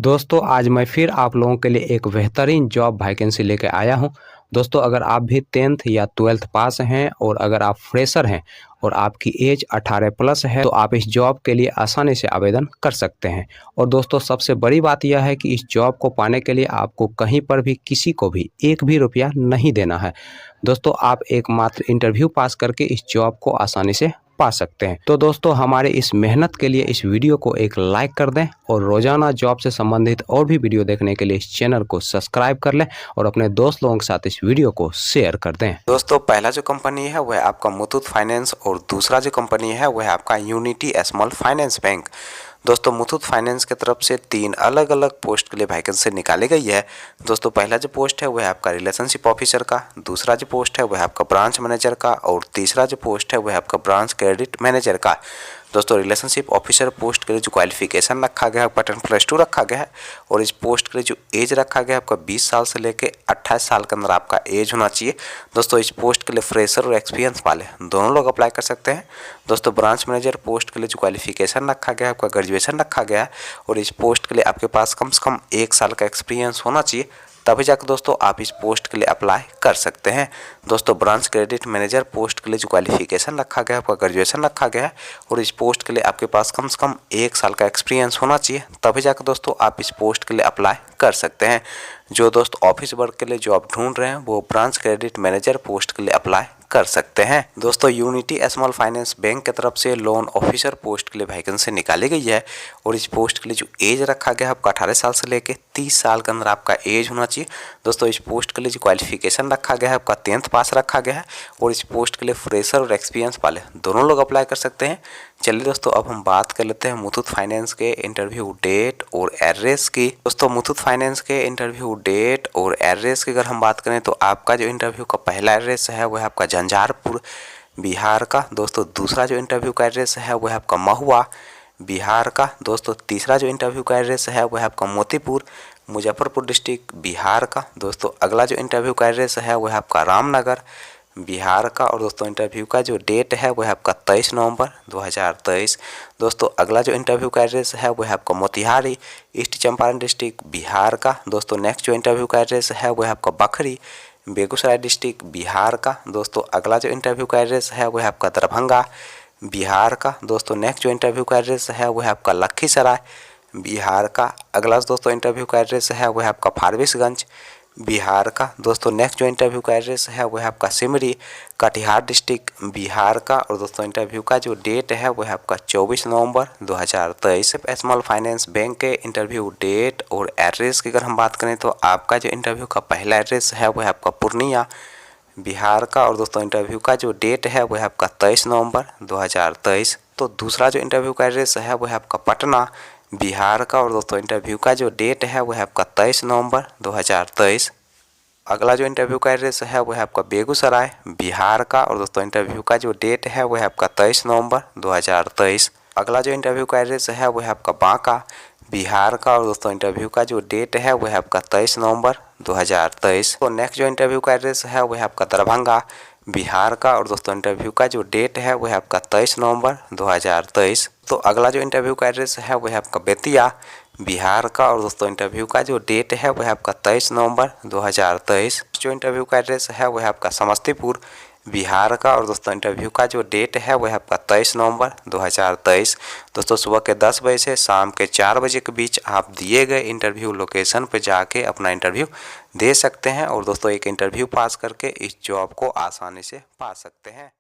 दोस्तों आज मैं फिर आप लोगों के लिए एक बेहतरीन जॉब वैकेंसी लेके आया हूं। दोस्तों अगर आप भी 10th या 12th पास हैं और अगर आप फ्रेशर हैं और आपकी एज 18 प्लस है तो आप इस जॉब के लिए आसानी से आवेदन कर सकते हैं। और दोस्तों सबसे बड़ी बात यह है कि इस जॉब को पाने के लिए आपको कहीं पर भी किसी को भी एक भी रुपया नहीं देना है। दोस्तों आप एकमात्र इंटरव्यू पास करके इस जॉब को आसानी से पा सकते हैं। तो दोस्तों हमारे इस मेहनत के लिए इस वीडियो को एक लाइक कर दें और रोजाना जॉब से संबंधित और भी वीडियो देखने के लिए इस चैनल को सब्सक्राइब कर लें और अपने दोस्त लोगों के साथ इस वीडियो को शेयर कर दें। दोस्तों पहला जो कंपनी है वह आपका मुथूट फाइनेंस और दूसरा जो कंपनी है वह आपका यूनिटी स्मॉल फाइनेंस बैंक। दोस्तों मुथूट फाइनेंस की तरफ से 3 अलग अलग पोस्ट के लिए वैकेंसी निकाली गई है। दोस्तों पहला जो पोस्ट है वह आपका रिलेशनशिप ऑफिसर का, दूसरा जो पोस्ट है वह आपका ब्रांच मैनेजर का और तीसरा जो पोस्ट है वह आपका ब्रांच क्रेडिट मैनेजर का। दोस्तों रिलेशनशिप ऑफिसर पोस्ट के लिए जो क्वालिफिकेशन रखा गया है आपका 10+2 रखा गया है और इस पोस्ट के लिए जो एज रखा गया है आपका 20 साल से लेकर 28 साल के अंदर आपका एज होना चाहिए। दोस्तों इस पोस्ट के लिए फ्रेशर और एक्सपीरियंस वाले दोनों लोग अप्लाई कर सकते हैं। दोस्तों ब्रांच मैनेजर पोस्ट के लिए जो क्वालिफिकेशन रखा गया है आपका ग्रेजुएशन रखा गया है और इस पोस्ट के लिए आपके पास कम से कम 1 साल का एक्सपीरियंस होना चाहिए, तभी जाकर दोस्तों आप इस पोस्ट के लिए अप्लाई कर सकते हैं। दोस्तों ब्रांच क्रेडिट मैनेजर पोस्ट के लिए जो क्वालिफिकेशन रखा गया है आपका ग्रेजुएशन रखा गया है और इस पोस्ट के लिए आपके पास कम से कम 1 साल का एक्सपीरियंस होना चाहिए, तभी जाकर दोस्तों आप इस पोस्ट के लिए अप्लाई कर सकते हैं। जो दोस्त ऑफिस वर्क के लिए जॉब ढूंढ रहे हैं वो ब्रांच क्रेडिट मैनेजर पोस्ट के लिए अप्लाई कर सकते हैं। दोस्तों यूनिटी स्मॉल फाइनेंस बैंक की तरफ से लोन ऑफिसर पोस्ट के लिए वैकेंसी निकाली गई है और इस पोस्ट के लिए जो एज रखा गया है आपका 18 साल से लेकर 30 साल के अंदर आपका एज होना चाहिए। दोस्तों इस पोस्ट के लिए जो क्वालिफिकेशन रखा गया है आपका 10th पास रखा गया है और इस पोस्ट के लिए फ्रेशर और एक्सपीरियंस वाले दोनों लोग अप्लाई कर सकते हैं। चलिए दोस्तों अब हम बात कर लेते हैं मुथूट फाइनेंस के इंटरव्यू डेट और एड्रेस की। दोस्तों मुथूट फाइनेंस के इंटरव्यू डेट और एड्रेस की अगर हम बात करें तो आपका जो इंटरव्यू का पहला एड्रेस है वह आपका झंझारपुर बिहार का। दोस्तों दूसरा जो इंटरव्यू का एड्रेस है वह आपका महुआ बिहार का। दोस्तों तीसरा जो इंटरव्यू का एड्रेस है वह आपका मोतीपुर मुजफ्फरपुर डिस्ट्रिक्ट बिहार का। दोस्तों अगला जो इंटरव्यू का एड्रेस है वह आपका रामनगर बिहार का और दोस्तों इंटरव्यू का जो डेट है वह आपका 23 नवंबर 2023। दोस्तों अगला जो इंटरव्यू का एड्रेस है वह आपका मोतिहारी ईस्ट चंपारण डिस्ट्रिक्ट बिहार का। दोस्तों नेक्स्ट जो इंटरव्यू का एड्रेस है वह आपका बखरी बेगूसराय डिस्ट्रिक्ट बिहार का। दोस्तों अगला जो इंटरव्यू का एड्रेस है वह आपका दरभंगा बिहार का। दोस्तों नेक्स्ट जो इंटरव्यू का एड्रेस है वह आपका लखीसराय बिहार का। अगला दोस्तों इंटरव्यू का एड्रेस है वह आपका फारबिसगंज बिहार का। दोस्तों नेक्स्ट जो इंटरव्यू का एड्रेस है वह आपका सिमरी कटिहार डिस्ट्रिक्ट बिहार का और दोस्तों इंटरव्यू का जो डेट है वह आपका 24 नवंबर 2023। स्मॉल फाइनेंस बैंक के इंटरव्यू डेट और एड्रेस की अगर हम बात करें तो आपका जो इंटरव्यू का पहला एड्रेस है वह आपका पूर्णिया बिहार का और दोस्तों इंटरव्यू का जो डेट है वह आपका 23 नवंबर 2023। तो दूसरा जो इंटरव्यू का एड्रेस है वह आपका पटना बिहार का और दोस्तों इंटरव्यू का जो डेट है वह आपका 23 नवंबर 2023। अगला जो इंटरव्यू का एड्रेस है वह आपका बेगूसराय बिहार का और दोस्तों इंटरव्यू का जो डेट है वह आपका 23 नवंबर 2023। अगला जो इंटरव्यू का एड्रेस है वह आपका बांका बिहार का और दोस्तों इंटरव्यू का जो डेट है वह आपका 23 नवंबर 2023। तो नेक्स्ट जो इंटरव्यू का एड्रेस है वह आपका दरभंगा बिहार का और दोस्तों इंटरव्यू का जो डेट है वह आपका 23 नवंबर 2023। तो अगला जो इंटरव्यू का एड्रेस है वह आपका बेतिया बिहार का और दोस्तों इंटरव्यू का जो डेट है वह आपका 23 नवंबर 2023। जो इंटरव्यू का एड्रेस है वह आपका समस्तीपुर बिहार का और दोस्तों इंटरव्यू का जो डेट है वह आपका 23 नवंबर 2023। दोस्तों सुबह के 10 बजे से शाम के 4 बजे के बीच आप दिए गए इंटरव्यू लोकेशन पर जाके अपना इंटरव्यू दे सकते हैं और दोस्तों एक इंटरव्यू पास करके इस जॉब को आसानी से पा सकते हैं।